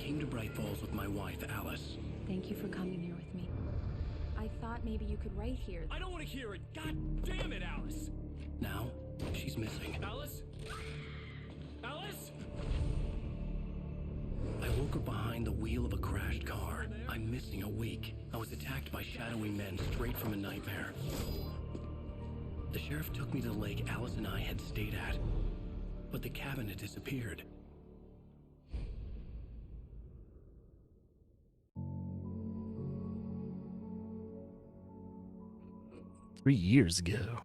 came to Bright Falls with my wife, Alice. Thank you for coming here with me. I thought maybe you could write here. I don't want to hear it. God damn it, Alice. Now, she's missing. Alice? Alice? I woke her behind the wheel of a crashed car. I'm missing a week. I was attacked by shadowy men straight from a nightmare. The sheriff took me to the lake Alice and I had stayed at, but the cabin had disappeared. Years ago.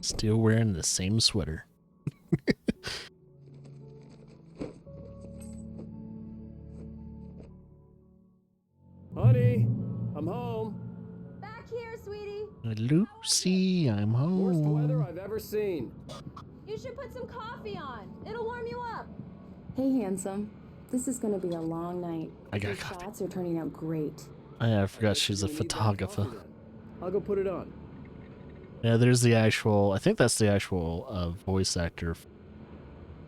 Still wearing the same sweater. Honey, I'm home. Back here, sweetie. Lucy, I'm Worst weather home. I've ever seen. You should put some coffee on. It'll warm you up. Hey, handsome. This is gonna be a long night. I got Your coffee. shots are turning out great. I forgot she's a You need that photographer. coffee then. I'll go put it on. Yeah, there's the actual, I think that's the actual voice actor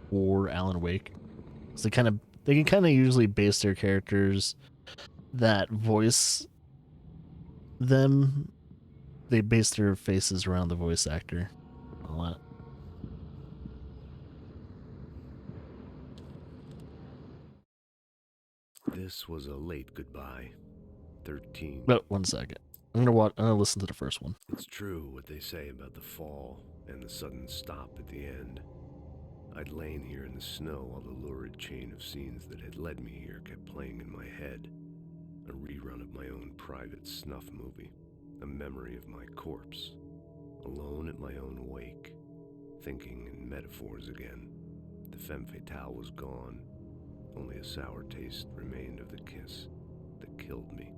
for Alan Wake. So they can kind of usually base their characters that voice them. They base their faces around the voice actor a lot. This was a late goodbye. 13. But 1 second. I'm gonna listen to the first one. It's true what they say about the fall and the sudden stop at the end. I'd lain here in the snow while the lurid chain of scenes that had led me here kept playing in my head. A rerun of my own private snuff movie. A memory of my corpse. Alone at my own wake. Thinking in metaphors again. The femme fatale was gone. Only a sour taste remained of the kiss that killed me.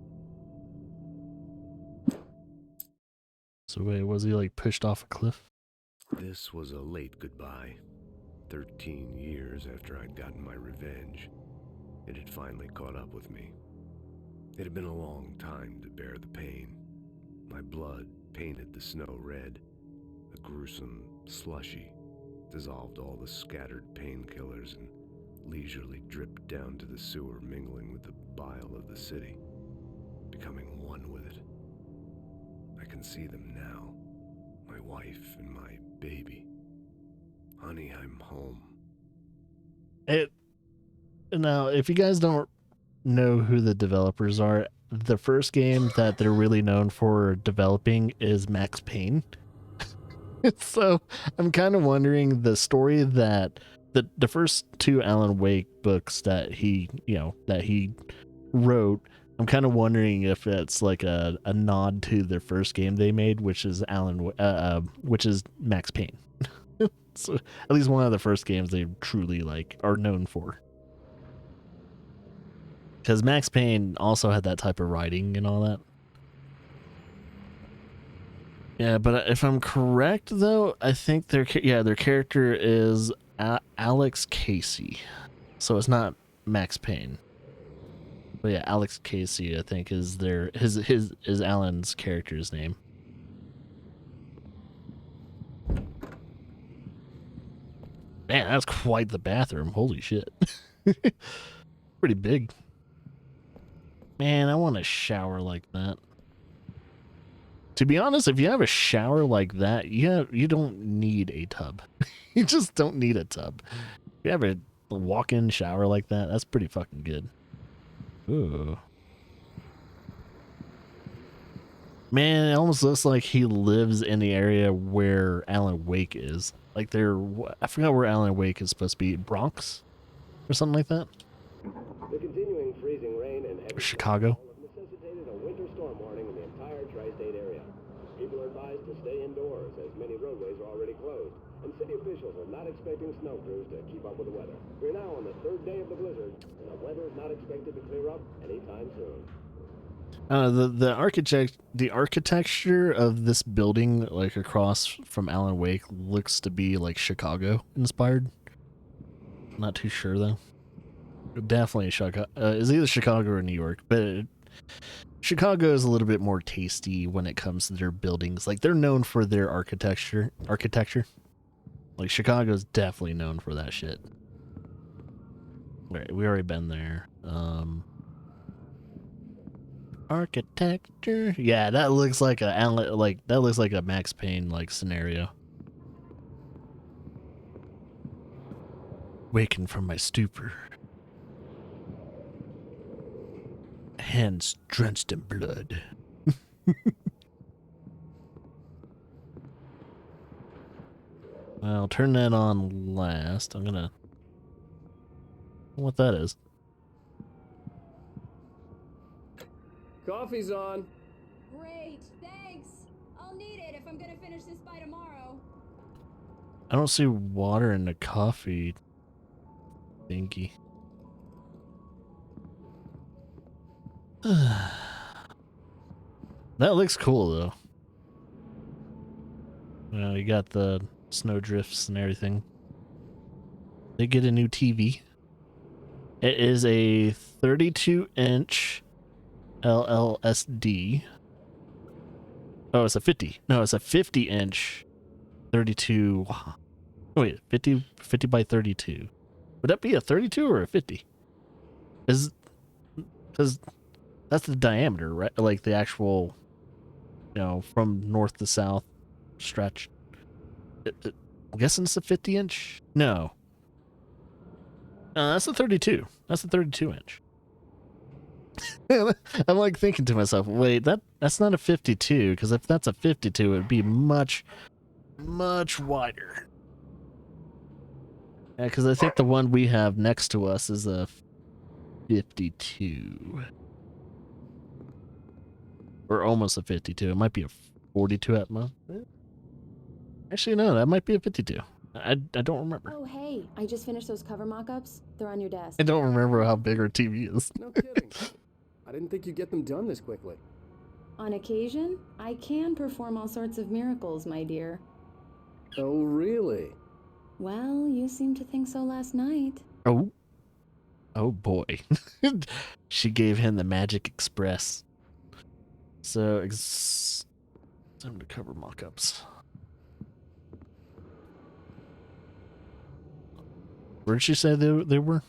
So wait, was he like pushed off a cliff? This was a late goodbye. 13 years after I'd gotten my revenge. It had finally caught up with me. It had been a long time to bear the pain. My blood painted the snow red. A gruesome slushy dissolved all the scattered painkillers and leisurely dripped down to the sewer, mingling with the bile of the city, becoming one with it. I can see them now, my wife and my baby. Honey, I'm home. Now, if you guys don't know who the developers are, the first game that they're really known for developing is Max Payne. So I'm kind of wondering the story that the first two Alan Wake books that he wrote. I'm kind of wondering if it's like a nod to their first game they made, which is which is Max Payne. So at least one of the first games they truly are known for. Because Max Payne also had that type of writing and all that. Yeah, but if I'm correct though, I think their character is Alex Casey, so it's not Max Payne. But yeah, Alex Casey, I think is is Alan's character's name. Man, that's quite the bathroom. Holy shit. Pretty big. Man, I want a shower like that. To be honest, if you have a shower like that, you don't need a tub. You just don't need a tub. If you have a walk-in shower like that, that's pretty fucking good. Ooh. Man, it almost looks like he lives in the area where Alan Wake is. I forgot where Alan Wake is supposed to be. Bronx? Or something like that? The continuing freezing rain and heavy Chicago? snowfall have necessitated a winter storm warning in the entire tri-state area. People are advised to stay indoors as many roadways are already closed, and city officials are not expecting snow crews to keep up with the weather. We're now on the third day of the blizzard, and the weather is not expected to clear up anytime soon. The architecture of this building, across from Alan Wake, looks to be Chicago inspired. Not too sure though. Definitely Chicago. It's either Chicago or New York, but Chicago is a little bit more tasty when it comes to their buildings. They're known for their architecture. Like, Chicago's definitely known for that shit. Right, we already been there. Architecture. Yeah, that looks like that looks like a Max Payne like scenario. Waking from my stupor. Hands drenched in blood. I'll turn that on last. I'm gonna... what that is. Coffee's on. Great, thanks. I'll need it if I'm gonna finish this by tomorrow. I don't see water in the coffee thingy. That looks cool though. You got the snow drifts and everything. They get a new TV. It is a 32-inch LLSD. Oh, it's a 50. No, it's a 50-inch 32. Oh, wait, 50 by 32. Would that be a 32 or a 50? Because that's the diameter, right? Like the actual, from north to south stretch. I'm guessing it's a 50-inch? No. No, that's a 32. That's a 32-inch. I'm like thinking to myself, wait, that's not a 52, because if that's a 52, it would be much, much wider. Yeah, because I think the one we have next to us is a 52. Or almost a 52. It might be a 42 at most. Actually, no, that might be a 52. I don't remember. Oh, hey, I just finished those cover mock-ups. They're on your desk. I don't remember how big our TV is. No kidding. I didn't think you'd get them done this quickly. On occasion, I can perform all sorts of miracles, my dear. Oh, really? Well, you seemed to think so last night. Oh boy. She gave him the Magic Express. So, time to cover mock-ups. Where did she say they were?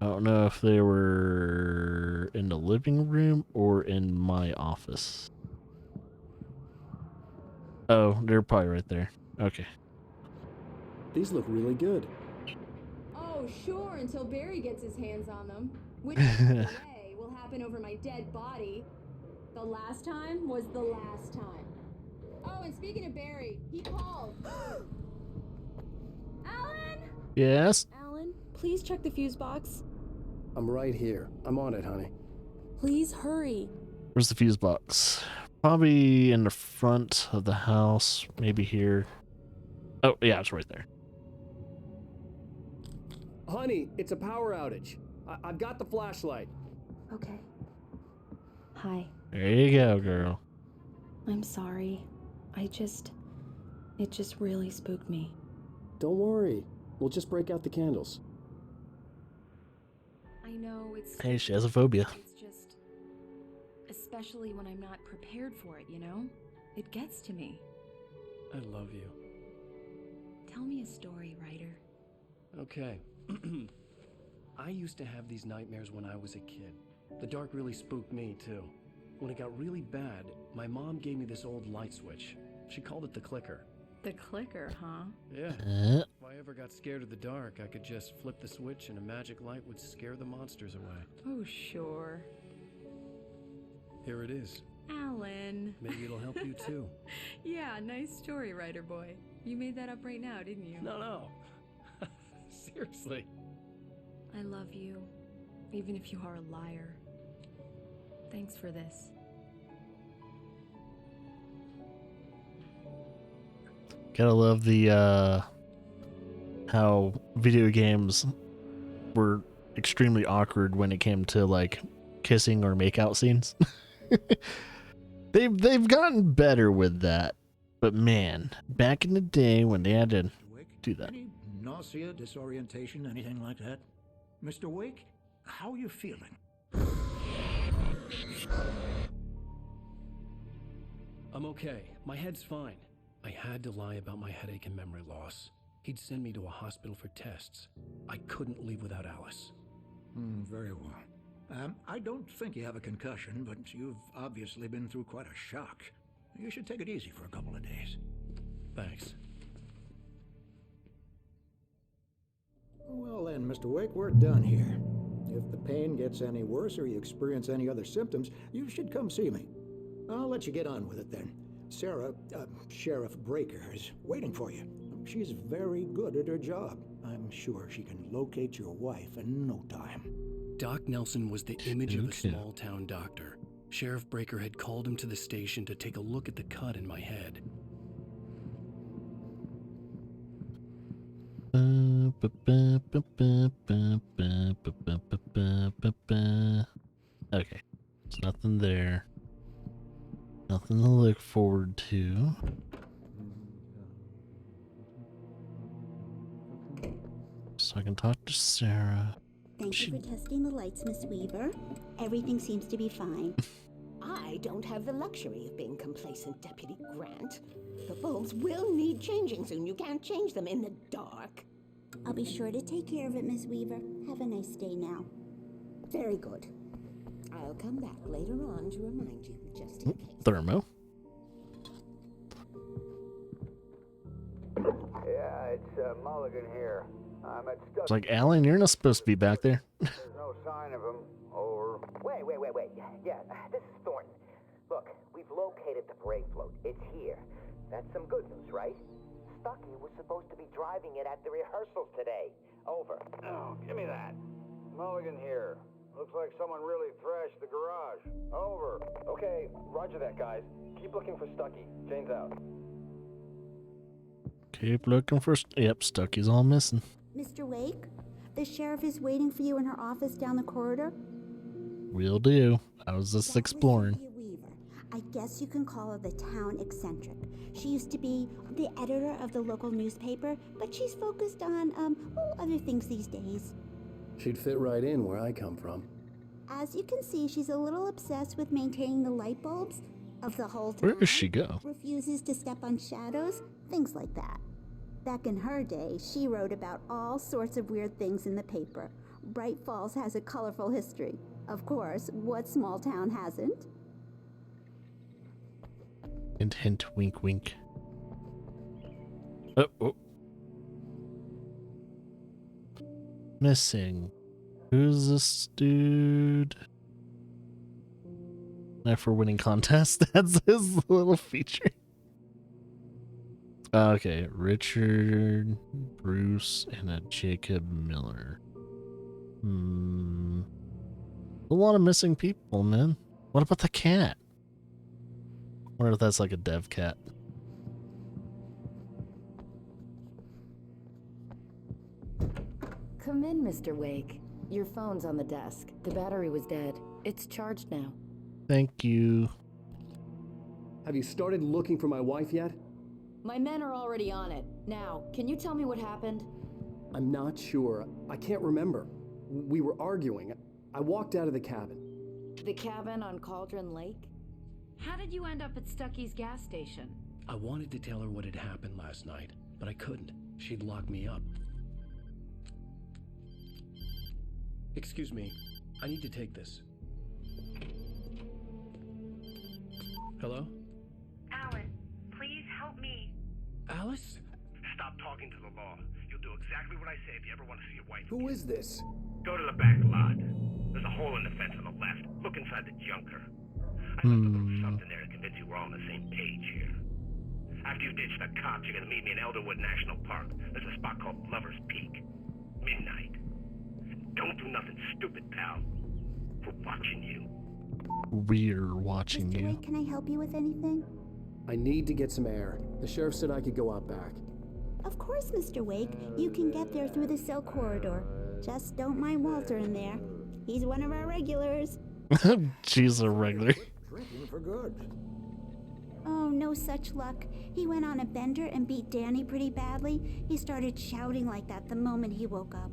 I don't know if they were in the living room or in my office. Oh, they're probably right there. Okay. These look really good. Oh, sure, until Barry gets his hands on them. Which, by the way, will happen over my dead body. The last time was the last time. Oh, and speaking of Barry, he called. Alan? Yes? Alan, please check the fuse box. I'm right here. I'm on it, honey. Please hurry. Where's the fuse box? Probably in the front of the house. Maybe here. Oh, yeah, it's right there. Honey, it's a power outage. I've got the flashlight. Okay. Hi. There you go, girl. I'm sorry. It just really spooked me. Don't worry. We'll just break out the candles. I know it's... Hey, she has a phobia. It's just... especially when I'm not prepared for it, you know? It gets to me. I love you. Tell me a story, writer. Okay. I used to have these nightmares when I was a kid. The dark really spooked me, too. When it got really bad, my mom gave me this old light switch. She called it the clicker. The clicker, huh? Yeah. If I ever got scared of the dark, I could just flip the switch and a magic light would scare the monsters away. Oh, sure. Here it is. Alan. Maybe it'll help you, too. Yeah, nice story, writer boy. You made that up right now, didn't you? No. Seriously. I love you, even if you are a liar. Thanks for this. Gotta love the, how video games were extremely awkward when it came to, like, kissing or makeout scenes. They've gotten better with that. But man, back in the day when they had to do that. Any nausea, disorientation, anything like that? Mr. Wake, how are you feeling? I'm okay. My head's fine. I had to lie about my headache and memory loss. He'd send me to a hospital for tests. I couldn't leave without Alice. Very well. I don't think you have a concussion, but you've obviously been through quite a shock. You should take it easy for a couple of days. Thanks. Well then, Mr. Wake, we're done here. If the pain gets any worse or you experience any other symptoms, you should come see me. I'll let you get on with it then. Sarah, Sheriff Breaker, is waiting for you. She's very good at her job. I'm sure she can locate your wife in no time. Doc Nelson was the image of a small-town doctor. Sheriff Breaker had called him to the station to take a look at the cut in my head. Okay, there's nothing there. Nothing to look forward to. So I can talk to Sarah. Thank you for testing the lights, Miss Weaver. Everything seems to be fine. I don't have the luxury of being complacent, Deputy Grant. The bulbs will need changing soon. You can't change them in the dark. I'll be sure to take care of it, Miss Weaver. Have a nice day now. Very good. I'll come back later on to remind you, just in case. Thermo. Yeah, it's Mulligan here. I'm at It's like, Alan, you're not supposed to be back there. There's no sign of him. Over. Wait. Yeah, this is Thornton. Look, we've located the parade float. It's here. That's some good news, right? Stucky was supposed to be driving it at the rehearsals today. Over. Oh, give me that. Mulligan here. Looks like someone really thrashed the garage. Over. Okay, roger that, guys. Keep looking for Stucky. Jane's out. Keep looking for... Yep, Stucky's all missing. Mr. Wake, the sheriff is waiting for you in her office down the corridor. Will do. I was just exploring. Cynthia Weaver. I guess you can call her the town eccentric. She used to be the editor of the local newspaper, but she's focused on, other things these days. She'd fit right in where I come from. As you can see, she's a little obsessed with maintaining the light bulbs of the whole town. Where does she go? Refuses to step on shadows, things like that. Back in her day, she wrote about all sorts of weird things in the paper. Bright Falls has a colorful history. Of course, what small town hasn't? Hint, hint, wink, wink. Oh. Missing. Who's this dude? For winning contest. That's his little feature. Okay, Richard, Bruce, and a Jacob Miller. A lot of missing people, man. What about the cat? I wonder if that's like a dev cat. Come in, Mr. Wake. Your phone's on the desk. The battery was dead. It's charged now. Thank you. Have you started looking for my wife yet? My men are already on it. Now, can you tell me what happened? I'm not sure. I can't remember. We were arguing. I walked out of the cabin. The cabin on Cauldron Lake? How did you end up at Stucky's gas station? I wanted to tell her what had happened last night, but I couldn't. She'd lock me up. Excuse me. I need to take this. Hello? Alan, please help me. Alice? Stop talking to the law. You'll do exactly what I say if you ever want to see your wife. Who is this? Go to the back lot. There's a hole in the fence on the left. Look inside the junker. I left a little something there to convince you we're all on the same page here. After you ditch the cops, you're gonna meet me in Elderwood National Park. There's a spot called Lover's Peak. Midnight. Don't do nothing stupid, pal. We're watching you. We're watching Mr. you. Wake, can I help you with anything? I need to get some air. The sheriff said I could go out back. Of course, Mr. Wake. You can get there through the cell corridor. Just don't mind Walter in there. He's one of our regulars. She's a regular. Drinking for good. Oh, no such luck. He went on a bender and beat Danny pretty badly. He started shouting like that the moment he woke up.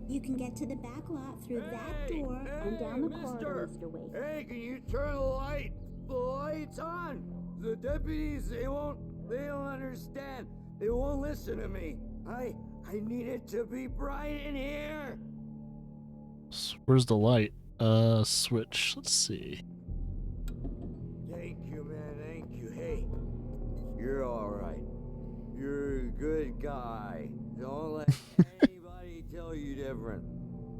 You can get to the back lot through that door and down the corridor, Mr. Wake. Hey, can you turn the light? the light's on. The deputies, they don't understand. They won't listen to me. I need it to be bright in here. Where's the light? Switch. Let's see. Thank you, man. Thank you. Hey, you're all right. You're a good guy. Don't let anybody tell you different.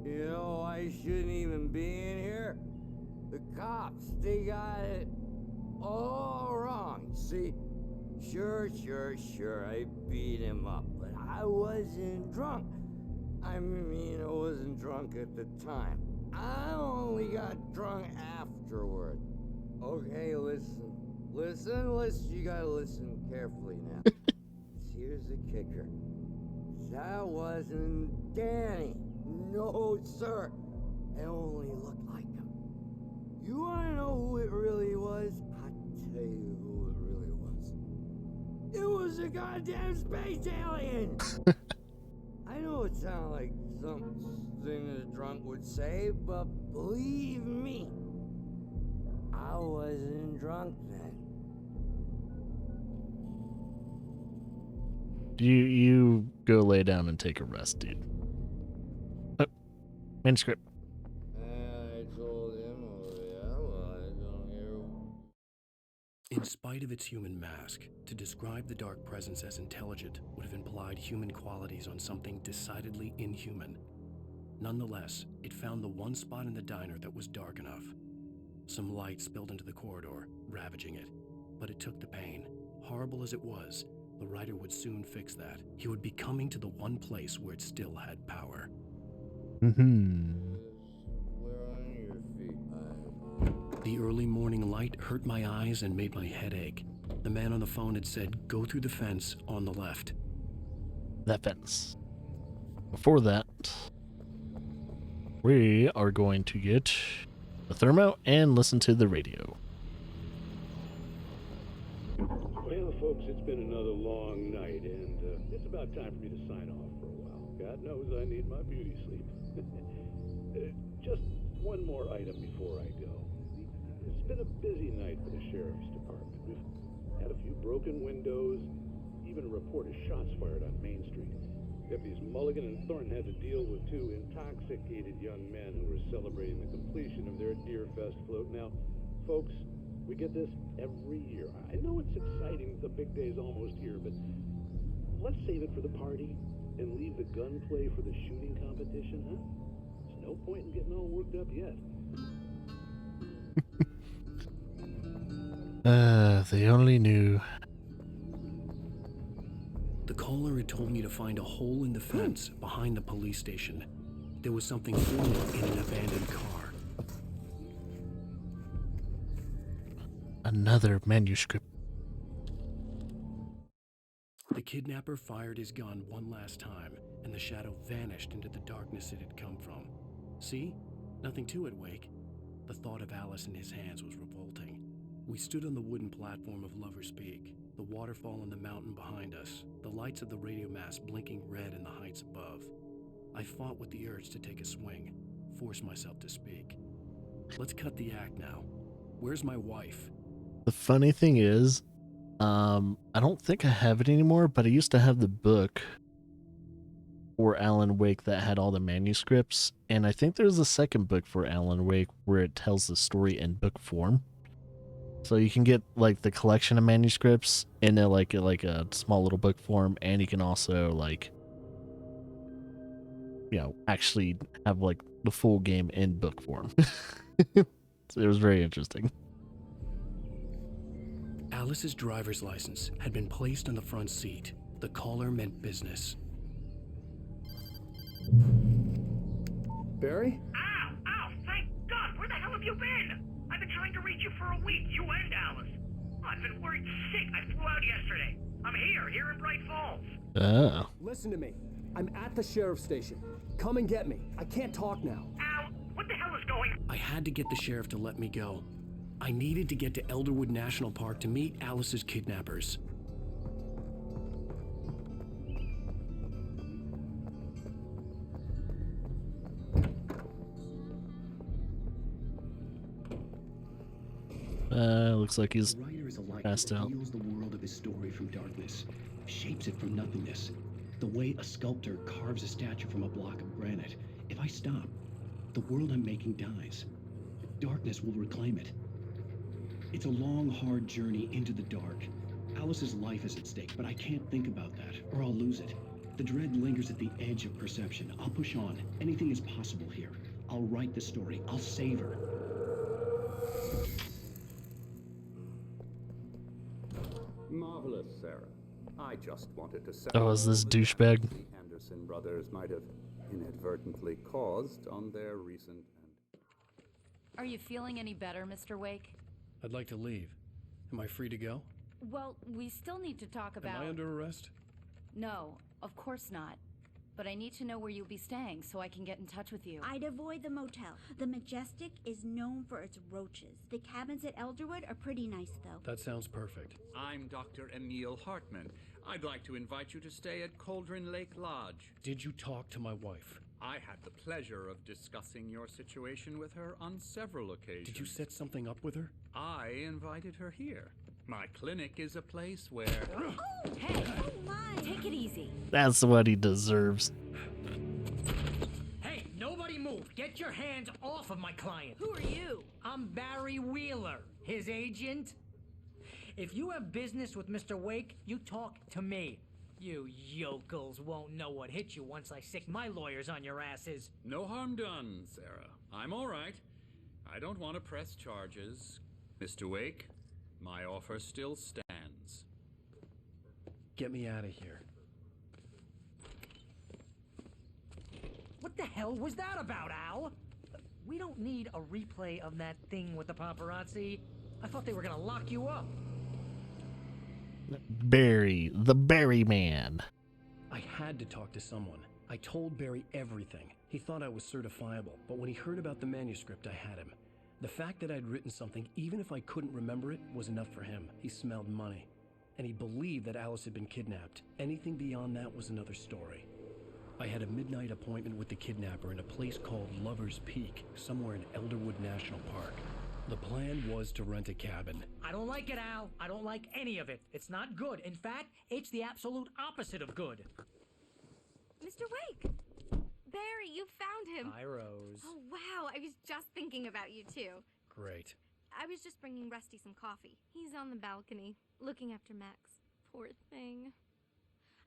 You know, I shouldn't even be in here. The cops, they got it all wrong. See, sure, I beat him up, but I wasn't drunk. I mean, I wasn't drunk at the time. I only got drunk afterward. Okay, listen, you gotta listen carefully now. Here's the kicker. That wasn't Danny. No, sir. It only looked like him. You wanna know who it really was? I'll tell you who it really was. It was a goddamn space alien! I know it sounds like something a drunk would say, but believe me, I wasn't drunk then. You go lay down and take a rest, dude. Oh, manuscript. I told him, oh yeah, well, I don't hear. In spite of its human mask, to describe the dark presence as intelligent would have implied human qualities on something decidedly inhuman. Nonetheless, it found the one spot in the diner that was dark enough. Some light spilled into the corridor, ravaging it. But it took the pain. Horrible as it was, the writer would soon fix that. He would be coming to the one place where it still had power. We're on your feet. The early morning light hurt my eyes and made my head ache. The man on the phone had said, go through the fence on the left. That fence. Before that, we are going to get the thermo and listen to the radio. Well, folks, it's been another long night, and it's about time for me to sign off for a while. God knows I need my beauty sleep. Just one more item before I go. It's been a busy night for the Sheriff's Department. We've had a few broken windows, even a report of shots fired on Main Street. Deputies Mulligan and Thornton had to deal with two intoxicated young men who were celebrating the completion of their Deerfest float. Now, folks, we get this every year. I know it's exciting, the big day's almost here, but let's save it for the party and leave the gunplay for the shooting competition, huh? There's no point in getting all worked up yet. They only knew. The caller had told me to find a hole in the fence behind the police station. There was something forming in an abandoned car. Another manuscript. The kidnapper fired his gun one last time, and the shadow vanished into the darkness it had come from. See? Nothing to it, Wake. The thought of Alice in his hands was revolting. We stood on the wooden platform of Lover's Peak, the waterfall on the mountain behind us, the lights of the radio mast blinking red in the heights above. I fought with the urge to take a swing, force myself to speak. Let's cut the act now. Where's my wife? The funny thing is, I don't think I have it anymore, but I used to have the book for Alan Wake that had all the manuscripts, and I think there's a second book for Alan Wake where it tells the story in book form. So you can get like the collection of manuscripts in like a small little book form, and you can also like, you know, actually have like the full game in book form. So it was very interesting. Alice's driver's license had been placed on the front seat. The caller meant business. Barry? Ow! Ow! Thank God! Where the hell have you been? I've been trying to reach you for a week, you and Alice. I've been worried sick. I flew out yesterday. I'm here in Bright Falls. Oh. Listen to me. I'm at the sheriff's station. Come and get me. I can't talk now. Ow! What the hell is going on? I had to get the sheriff to let me go. I needed to get to Elderwood National Park to meet Alice's kidnappers. Looks like he's The writer is a light passed who out. reveals the world of his story from darkness, shapes it from nothingness. The way a sculptor carves a statue from a block of granite. If I stop, the world I'm making dies. Darkness will reclaim it. It's a long, hard journey into the dark. Alice's life is at stake, but I can't think about that, or I'll lose it. The dread lingers at the edge of perception. I'll push on. Anything is possible here. I'll write the story. I'll save her. Marvelous, Sarah. I just wanted to say. Oh, is this douchebag? The Anderson brothers might have inadvertently caused on their recent. Are you feeling any better, Mr. Wake? I'd like to leave. Am I free to go? Well, we still need to talk about... Am I under arrest? No, of course not. But I need to know where you'll be staying so I can get in touch with you. I'd avoid the motel. The Majestic is known for its roaches. The cabins at Elderwood are pretty nice, though. That sounds perfect. I'm Dr. Emil Hartman. I'd like to invite you to stay at Cauldron Lake Lodge. Did you talk to my wife? I had the pleasure of discussing your situation with her on several occasions. Did you set something up with her? I invited her here. My clinic is a place where... Oh, hey! Oh my! Take it easy. That's what he deserves. Hey, nobody move. Get your hands off of my client. Who are you? I'm Barry Wheeler, his agent. If you have business with Mr. Wake, you talk to me. You yokels won't know what hit you once I sick my lawyers on your asses. No harm done, Sarah. I'm all right. I don't want to press charges. Mr. Wake, my offer still stands. Get me out of here. What the hell was that about, Al? We don't need a replay of that thing with the paparazzi. I thought they were gonna lock you up. Barry, the Barry Man. I had to talk to someone. I told Barry everything. He thought I was certifiable, but when he heard about the manuscript, I had him. The fact that I'd written something, even if I couldn't remember it, was enough for him. He smelled money. And he believed that Alice had been kidnapped. Anything beyond that was another story. I had a midnight appointment with the kidnapper in a place called Lover's Peak, somewhere in Elderwood National Park. The plan was to rent a cabin. I don't like it, Al. I don't like any of it. It's not good. In fact, it's the absolute opposite of good. Mr. Wake! Barry, you found him. Hi, Rose. Oh, wow. I was just thinking about you, too. Great. I was just bringing Rusty some coffee. He's on the balcony, looking after Max. Poor thing.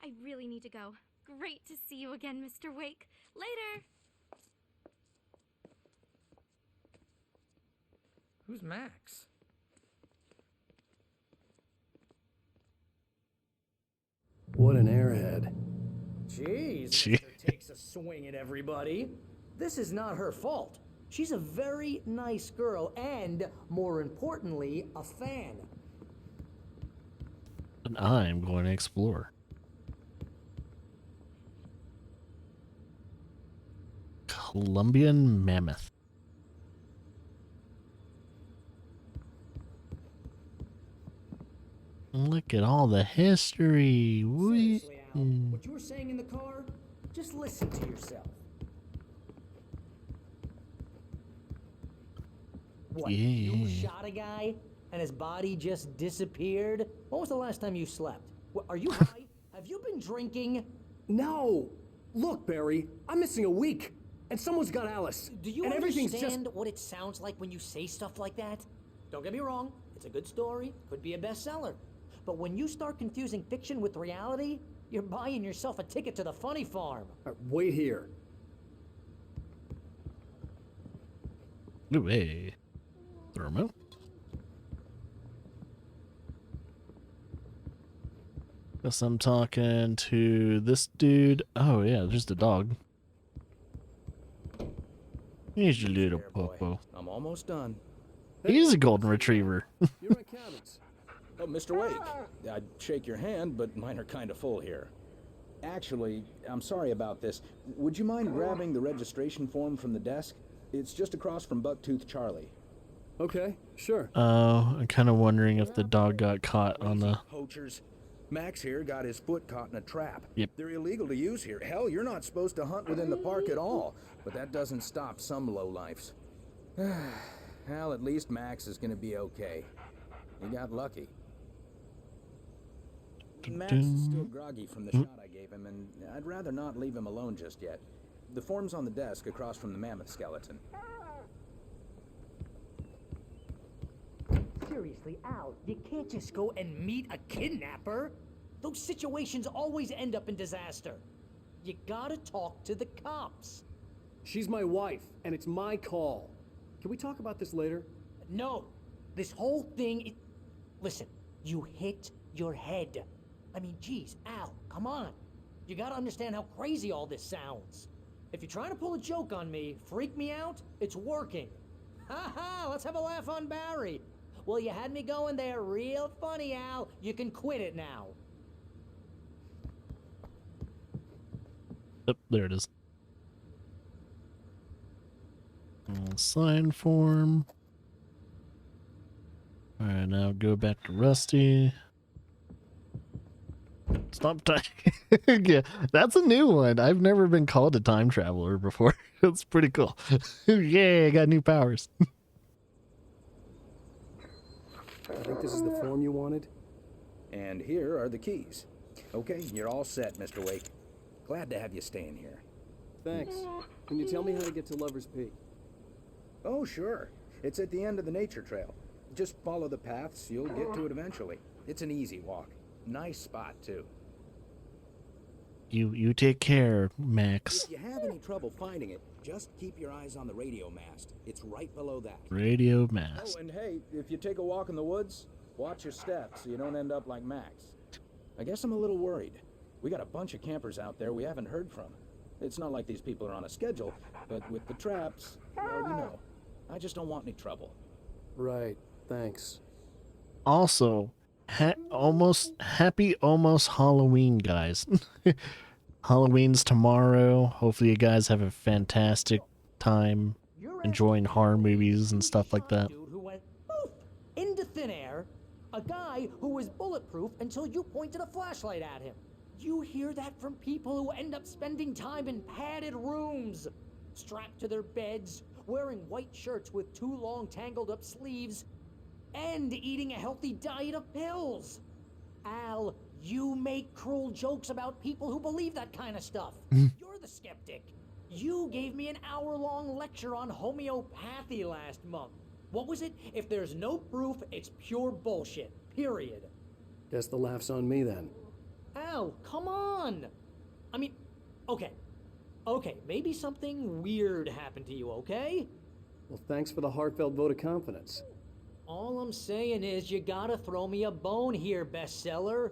I really need to go. Great to see you again, Mr. Wake. Later! Who's Max? What an airhead. Jeez, takes a swing at everybody. This is not her fault. She's a very nice girl and, more importantly, a fan. And I'm going to explore. Colombian mammoth. Look at all the history. Seriously, Al, what you were saying in the car, just listen to yourself. What, you shot a guy and his body just disappeared? When was the last time you slept? What, are you high? Have you been drinking? No! Look, Barry, I'm missing a week, and someone's got Alice. Do you and understand what it sounds like when you say stuff like that? Don't get me wrong, it's a good story, could be a bestseller. But when you start confusing fiction with reality, you're buying yourself a ticket to the funny farm. Wait here. Ooh, hey. Thermo. Guess I'm talking to this dude. Oh, yeah, there's the dog. Here's your little popo. I'm almost done. He's a golden retriever. You're at cabins. Oh, Mr. Wake. I'd shake your hand, but mine are kind of full here. Actually, I'm sorry about this. Would you mind grabbing the registration form from the desk? It's just across from Bucktooth Charlie. Okay, sure. Oh, I'm kind of wondering if the dog got caught on the... Poachers. Max here got his foot caught in a trap. Yep. They're illegal to use here. Hell, you're not supposed to hunt within the park at all. But that doesn't stop some lowlifes. Well, at least Max is going to be okay. You got lucky. Max is still groggy from the shot I gave him, and I'd rather not leave him alone just yet. The form's on the desk across from the mammoth skeleton. Seriously, Al, you can't just go and meet a kidnapper. Those situations always end up in disaster. You gotta talk to the cops. She's my wife, and it's my call. Can we talk about this later? No. This whole thing... Listen, you hit your head. I mean, geez, Al, come on. You gotta understand how crazy all this sounds. If you're trying to pull a joke on me, freak me out, it's working. Ha ha, let's have a laugh on Barry. Well, you had me going there real funny, Al. You can quit it now. Yep, there it is. Sign form. Alright, now go back to Rusty. Stop time. Yeah, that's a new one. I've never been called a time traveler before. That's pretty cool. Yeah, I got new powers. I think this is the form you wanted. And here are the keys. Okay, you're all set, Mr. Wake. Glad to have you staying here. Thanks. Can you tell me how to get to Lover's Peak? Oh, sure. It's at the end of the nature trail. Just follow the paths, you'll get to it eventually. It's an easy walk. Nice spot, too. You take care, Max. If you have any trouble finding it, just keep your eyes on the radio mast. It's right below that. Radio mast. Oh, and hey, if you take a walk in the woods, watch your steps so you don't end up like Max. I guess I'm a little worried. We got a bunch of campers out there we haven't heard from. It's not like these people are on a schedule, but with the traps, well, you know, I just don't want any trouble. Right, thanks. Also, happy almost Halloween, guys. Halloween's tomorrow. Hopefully you guys have a fantastic time enjoying horror movies and stuff like that. Dude who went poof into thin air. A guy who was bulletproof until you pointed a flashlight at him. You hear that from people who end up spending time in padded rooms, strapped to their beds, wearing white shirts with too long tangled up sleeves, and eating a healthy diet of pills. Al, you make cruel jokes about people who believe that kind of stuff. You're the skeptic. You gave me an hour-long lecture on homeopathy last month. What was it? If there's no proof, it's pure bullshit. Period. Guess the laugh's on me then. Al, come on! I mean, okay, maybe something weird happened to you, okay? Well, thanks for the heartfelt vote of confidence. All I'm saying is you gotta throw me a bone here, bestseller.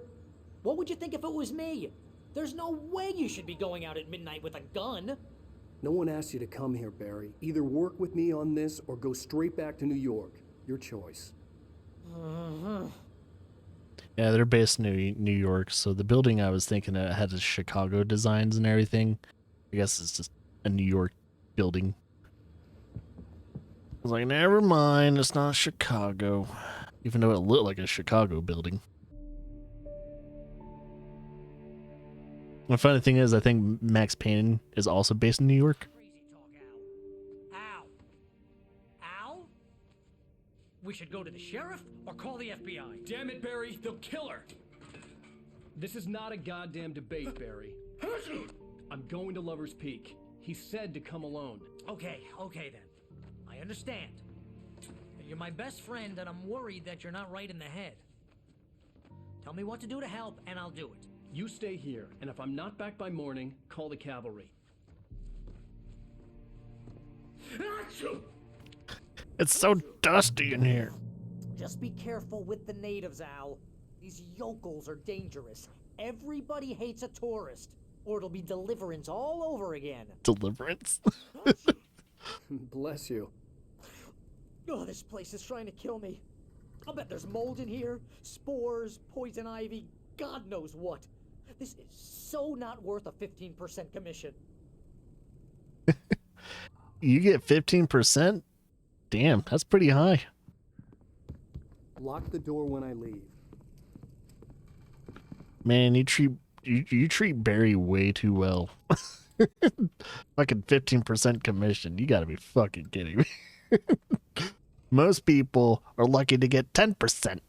What would you think if it was me? There's no way you should be going out at midnight with a gun. No one asked you to come here, Barry. Either work with me on this or go straight back to New York. Your choice. Yeah, they're based in New York, so the building I was thinking of had the Chicago designs and everything. I guess it's just a New York building. I was like, never mind, it's not Chicago. Even though it looked like a Chicago building. The funny thing is, I think Max Payne is also based in New York. Al? We should go to the sheriff or call the FBI. Damn it, Barry, they'll kill her. This is not a goddamn debate, Barry. I'm going to Lover's Peak. He said to come alone. Okay then. I understand. You're my best friend and I'm worried that you're not right in the head. Tell me what to do to help and I'll do it. You stay here, and if I'm not back by morning, call the cavalry. It's so dusty in here. Just be careful with the natives, Al. These yokels are dangerous. Everybody hates a tourist, or it'll be Deliverance all over again. Deliverance? Bless you. Oh, this place is trying to kill me. I'll bet there's mold in here, spores, poison ivy, God knows what. This is so not worth a 15% commission. You get 15%? Damn, that's pretty high. Lock the door when I leave. Man, you treat Barry way too well. Fucking 15% commission. You gotta be fucking kidding me. Most people are lucky to get 10%.